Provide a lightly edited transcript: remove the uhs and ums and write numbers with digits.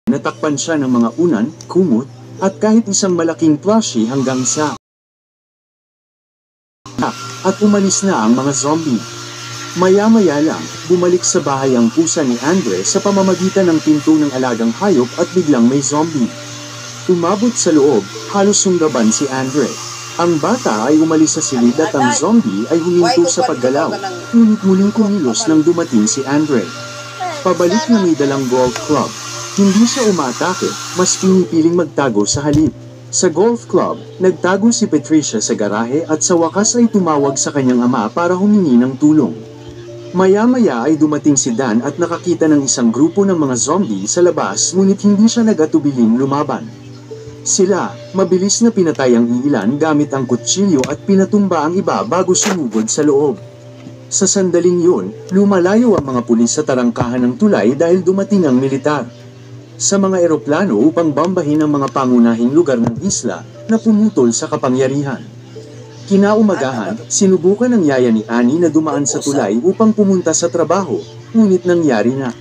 Natakpan siya ng mga unan, kumot, at kahit isang malaking plushie hanggang sa at umalis na ang mga zombie. Maya-maya lang, bumalik sa bahay ang pusa ni Andre sa pamamagitan ng pinto ng alagang hayop at biglang may zombie. Umabot sa loob, halos sunggaban si Andre. Ang bata ay umalis sa silid at ang zombie ay huminto sa paggalaw, ngunit muling kumilos nang dumating si Andre. Pabalik na may dalang golf club. Hindi siya umatake, mas pinipiling magtago sa halip. Sa golf club, nagtago si Patricia sa garahe at sa wakas ay tumawag sa kanyang ama para humingi ng tulong. Maya-maya ay dumating si Dan at nakakita ng isang grupo ng mga zombie sa labas ngunit hindi siya nag-atubiling lumaban. Sila, mabilis na pinatay ang iilan gamit ang kutsilyo at pinatumba ang iba bago sumugod sa loob. Sa sandaling yun, lumalayo ang mga pulis sa tarangkahan ng tulay dahil dumating ang militar. Sa mga eroplano upang bombahin ang mga pangunahing lugar ng isla na pumutol sa kapangyarihan. Kinaumagahan, sinubukan ng yaya ni Annie na dumaan sa tulay upang pumunta sa trabaho, ngunit nangyari na